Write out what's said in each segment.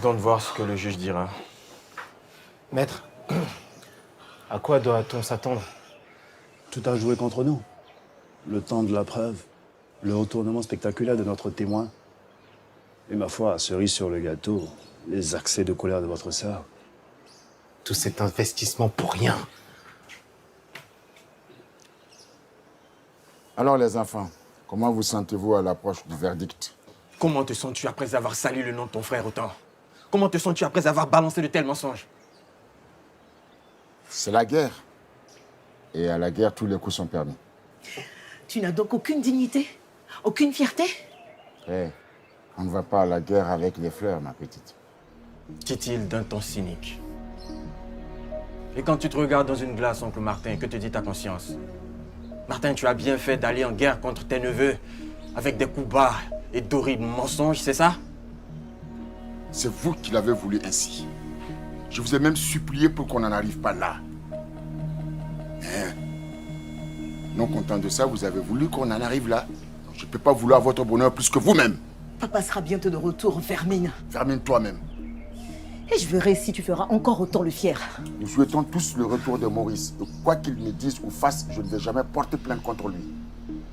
Attendons de voir ce que le juge dira. Maître, à quoi doit-on s'attendre? Tout a joué contre nous. Le temps de la preuve, le retournement spectaculaire de notre témoin. Et ma foi, cerise sur le gâteau, les accès de colère de votre sœur. Tout cet investissement pour rien. Alors les enfants, comment vous sentez-vous à l'approche du verdict? Comment te sens-tu après avoir sali le nom de ton frère autant? Comment te sens-tu après avoir balancé de tels mensonges? C'est la guerre. Et à la guerre, tous les coups sont permis. Tu n'as donc aucune dignité? Aucune fierté? On ne va pas à la guerre avec les fleurs, ma petite. Dit-il d'un ton cynique. Et quand tu te regardes dans une glace, oncle Martin, que te dit ta conscience? Martin, tu as bien fait d'aller en guerre contre tes neveux avec des coups bas et d'horribles mensonges, c'est ça? C'est vous qui l'avez voulu ainsi. Je vous ai même supplié pour qu'on n'en arrive pas là. Mais, non content de ça, vous avez voulu qu'on en arrive là. Je ne peux pas vouloir votre bonheur plus que vous-même. Papa sera bientôt de retour, Vermine. Vermine toi-même. Et je verrai si tu feras encore autant le fier. Nous souhaitons tous le retour de Maurice. Et quoi qu'il me dise ou fasse, je ne vais jamais porter plainte contre lui.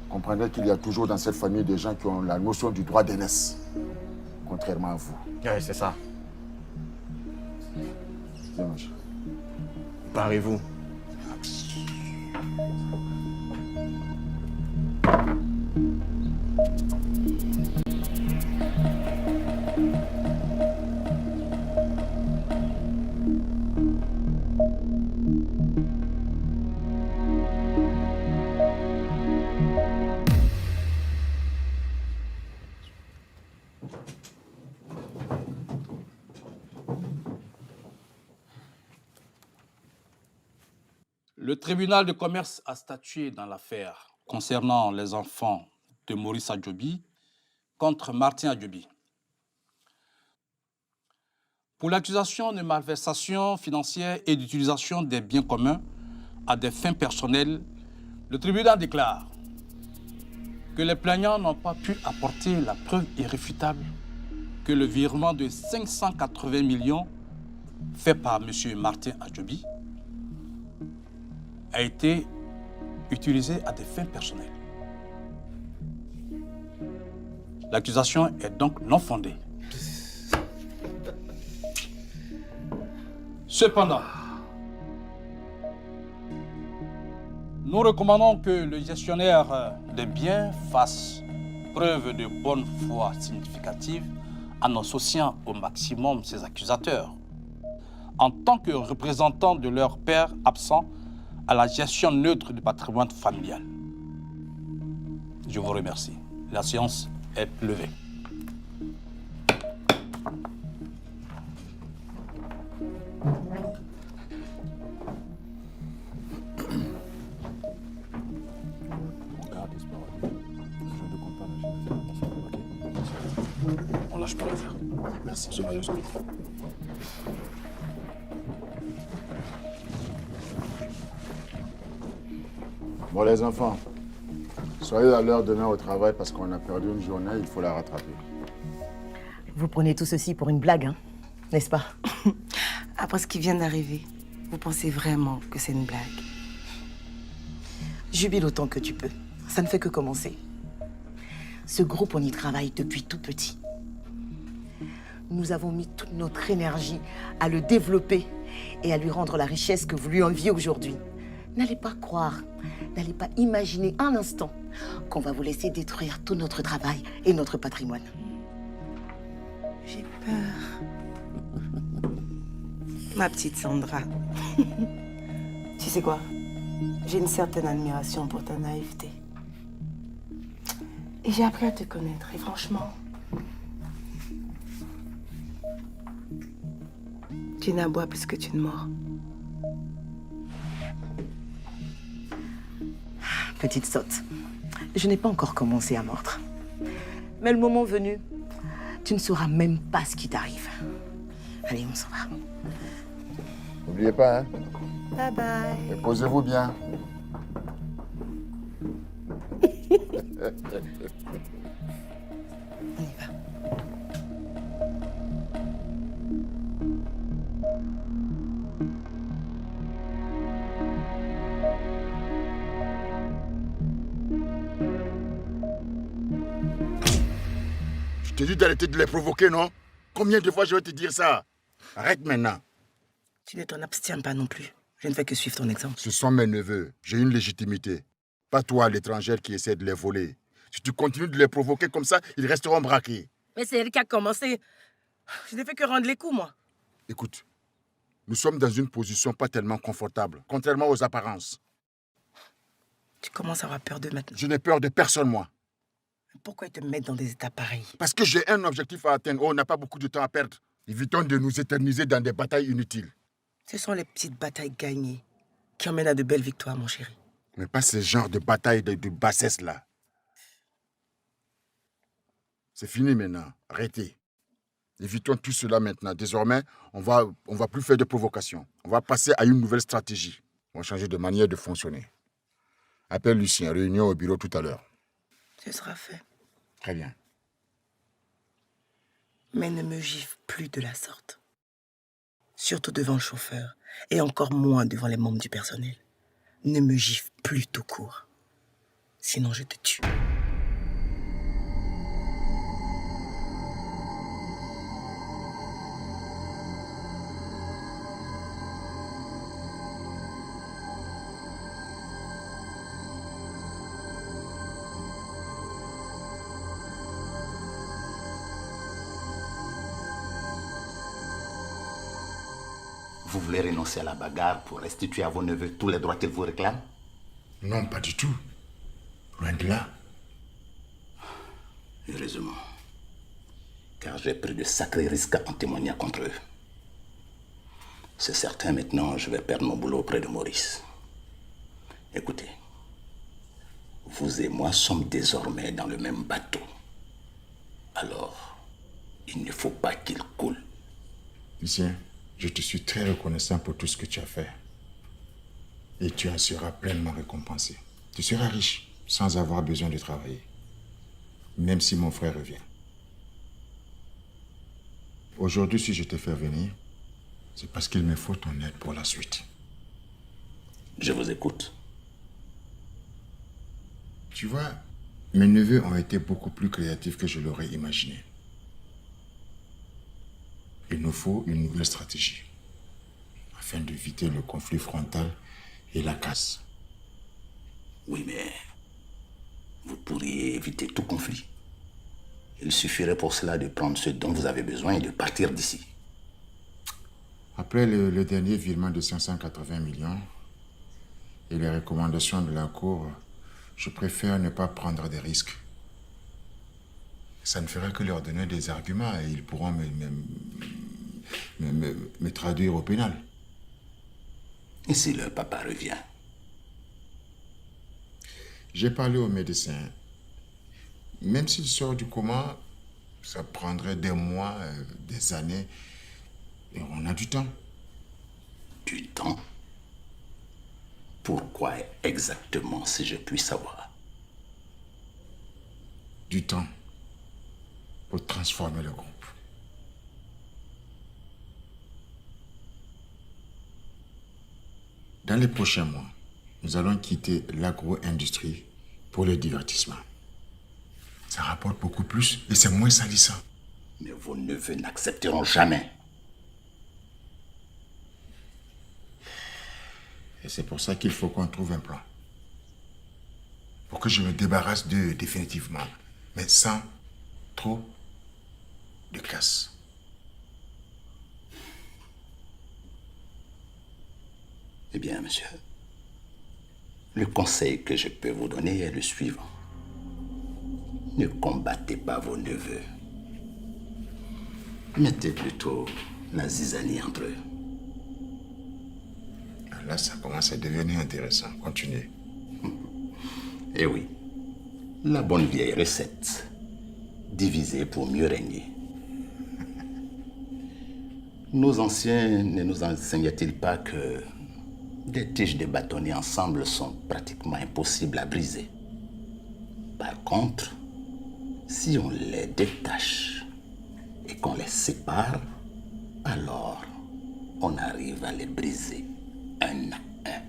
Comprenez qu'il y a toujours dans cette famille des gens qui ont la notion du droit d'aînesse. Contrairement à vous. Oui, c'est ça. Dimanche. Parez-vous. Le tribunal de commerce a statué dans l'affaire concernant les enfants de Maurice Adjobi contre Martin Adjobi. Pour l'accusation de malversation financière et d'utilisation des biens communs à des fins personnelles, le tribunal déclare que les plaignants n'ont pas pu apporter la preuve irréfutable que le virement de 580 millions fait par M. Martin Adjobi a été utilisé à des fins personnelles. L'accusation est donc non fondée. Cependant, nous recommandons que le gestionnaire des biens fasse preuve de bonne foi significative en associant au maximum ses accusateurs, en tant que représentants de leur père absent à la gestion neutre du patrimoine familial. Je vous remercie. La séance est levée. On lâche pas l'affaire. Merci, c'est rien. Bon les enfants, soyez à l'heure demain au travail parce qu'on a perdu une journée, il faut la rattraper. Vous prenez tout ceci pour une blague, hein, n'est-ce pas? Après ce qui vient d'arriver, vous pensez vraiment que c'est une blague? Jubile autant que tu peux. Ça ne fait que commencer. Ce groupe, on y travaille depuis tout petit. Nous avons mis toute notre énergie à le développer et à lui rendre la richesse que vous lui enviez aujourd'hui. N'allez pas croire, n'allez pas imaginer un instant qu'on va vous laisser détruire tout notre travail et notre patrimoine. J'ai peur. Ma petite Sandra. Tu sais quoi? J'ai une certaine admiration pour ta naïveté. Et j'ai appris à te connaître. Et franchement, tu n'aboies plus que tu ne mords. Petite sotte, je n'ai pas encore commencé à mordre. Mais le moment venu, tu ne sauras même pas ce qui t'arrive. Allez, on s'en va. N'oubliez pas, hein. Bye bye. Reposez-vous bien. On y va. te dis d'arrêter de les provoquer, non? Combien de fois je vais te dire ça? Arrête maintenant. Tu ne t'en abstiens pas non plus. Je ne fais que suivre ton exemple. Ce sont mes neveux. J'ai une légitimité. Pas toi, l'étrangère, qui essaie de les voler. Si tu continues de les provoquer comme ça, ils resteront braqués. Mais c'est elle qui a commencé. Je n'ai fait que rendre les coups, moi. Écoute, nous sommes dans une position pas tellement confortable, contrairement aux apparences. Tu commences à avoir peur d'eux maintenant. Je n'ai peur de personne, moi. Pourquoi ils te mettent dans des états pareils? Parce que j'ai un objectif à atteindre. Oh, on n'a pas beaucoup de temps à perdre. Évitons de nous éterniser dans des batailles inutiles. Ce sont les petites batailles gagnées qui emmènent à de belles victoires, mon chéri. Mais pas ce genre de bataille de bassesse là. C'est fini maintenant. Arrêtez. Évitons tout cela maintenant. Désormais, on va plus faire de provocation. On va passer à une nouvelle stratégie. On va changer de manière de fonctionner. Appelle Lucien, réunion au bureau tout à l'heure. Ce sera fait. Très bien. Mais ne me gifle plus de la sorte. Surtout devant le chauffeur. Et encore moins devant les membres du personnel. Ne me gifle plus tout court. Sinon je te tue. Vous voulez renoncer à la bagarre pour restituer à vos neveux tous les droits qu'ils vous réclament? Non, pas du tout. Loin de là. Heureusement. Car j'ai pris de sacrés risques en témoignant contre eux. C'est certain, maintenant, je vais perdre mon boulot auprès de Maurice. Écoutez, vous et moi sommes désormais dans le même bateau. Alors, il ne faut pas qu'il coule. Lucien, je te suis très reconnaissant pour tout ce que tu as fait. Et tu en seras pleinement récompensé. Tu seras riche sans avoir besoin de travailler. Même si mon frère revient. Aujourd'hui, si je te fais venir, c'est parce qu'il me faut ton aide pour la suite. Je vous écoute. Tu vois, mes neveux ont été beaucoup plus créatifs que je l'aurais imaginé. Il nous faut une nouvelle stratégie afin d'éviter le conflit frontal et la casse. Oui, mais vous pourriez éviter tout conflit. Il suffirait pour cela de prendre ce dont vous avez besoin et de partir d'ici. Après le dernier virement de 580 millions et les recommandations de la Cour, je préfère ne pas prendre des risques. Ça ne ferait que leur donner des arguments et ils pourront me traduire au pénal. Et si leur papa revient? J'ai parlé au médecin. Même s'il sort du coma, ça prendrait des mois, des années. Et on a du temps. Du temps? Pourquoi exactement, si je puis savoir? Du temps pour transformer le groupe. Dans les prochains mois, nous allons quitter l'agro-industrie pour le divertissement. Ça rapporte beaucoup plus et c'est moins salissant. Mais vos neveux n'accepteront jamais. Et c'est pour ça qu'il faut qu'on trouve un plan. Pour que je me débarrasse d'eux définitivement. Mais sans trop de casse. Eh bien, monsieur, le conseil que je peux vous donner est le suivant. Ne combattez pas vos neveux. Mettez plutôt la zizanie entre eux. Là, ça commence à devenir intéressant. Continuez. Eh oui, la bonne vieille recette. Diviser pour mieux régner. Nos anciens ne nous enseignaient-ils pas que des tiges de bâtonnets ensemble sont pratiquement impossibles à briser? Par contre, si on les détache et qu'on les sépare, alors on arrive à les briser un à un.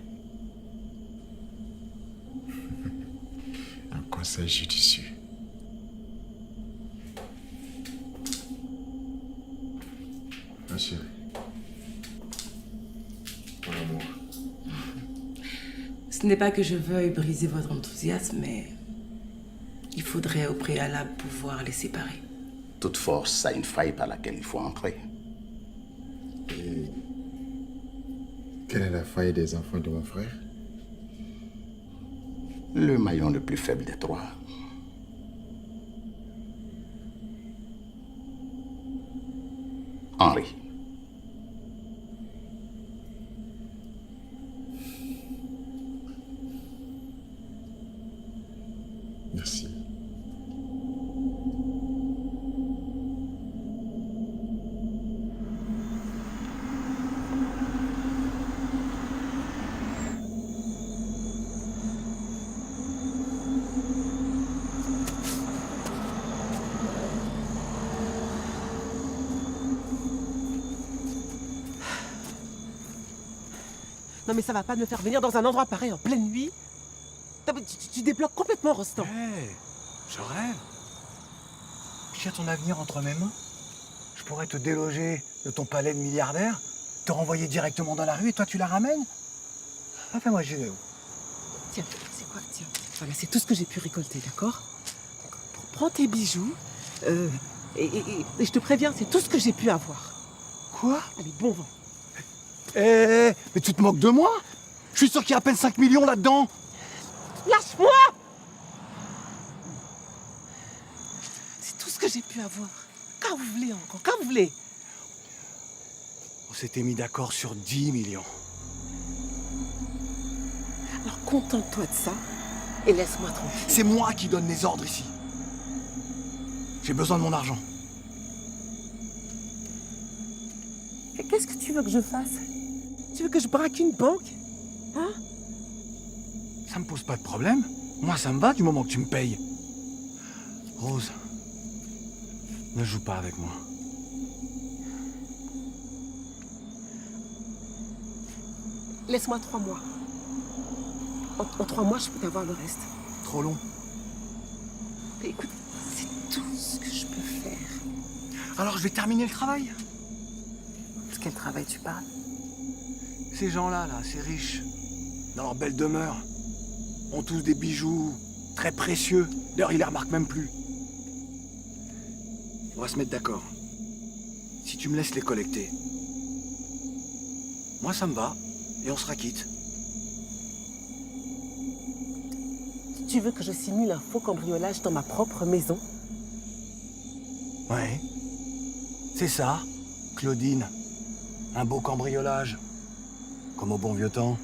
Un conseil judicieux. chérie. Mon amour. Ce n'est pas que je veuille briser votre enthousiasme, mais il faudrait au préalable pouvoir les séparer. Toute force a une faille par laquelle il faut entrer. Et quelle est la faille des enfants de mon frère? Le maillon le plus faible des trois. Henri. Merci. Non mais ça va pas me faire venir dans un endroit pareil en pleine nuit. Non, mais tu débloques complètement, Rostand. Hé, je rêve. J'ai ton avenir entre mes mains. Je pourrais te déloger de ton palais de milliardaire, te renvoyer directement dans la rue et toi tu la ramènes. Ah, fais-moi Géo. Tiens, c'est quoi? Tiens, voilà, c'est tout ce que j'ai pu récolter, d'accord? Prends tes bijoux. Et je te préviens, c'est tout ce que j'ai pu avoir. Quoi? Allez, bon vent. Hé, mais tu te moques de moi? Je suis sûr qu'il y a à peine 5 millions là-dedans. Lâche-moi! C'est tout ce que j'ai pu avoir. Quand vous voulez encore, quand vous voulez. On s'était mis d'accord sur 10 millions. Alors contente-toi de ça et laisse-moi tranquille. C'est moi qui donne les ordres ici. J'ai besoin de mon argent. Et qu'est-ce que tu veux que je fasse? Tu veux que je braque une banque? Hein? Ça me pose pas de problème. Moi, ça me va du moment que tu me payes. Rose, ne joue pas avec moi. Laisse-moi 3 mois. En 3 mois, je peux t'avoir le reste. Trop long. Mais écoute, c'est tout ce que je peux faire. Alors, je vais terminer le travail. De quel travail tu parles? Ces gens-là, ces riches, dans leur belle demeure, ont tous des bijoux très précieux. D'ailleurs, ils les remarquent même plus. On va se mettre d'accord. Si tu me laisses les collecter, moi ça me va, et on sera quitte. Tu veux que je simule un faux cambriolage dans ma propre maison? Ouais. C'est ça, Claudine. Un beau cambriolage. Comme au bon vieux temps.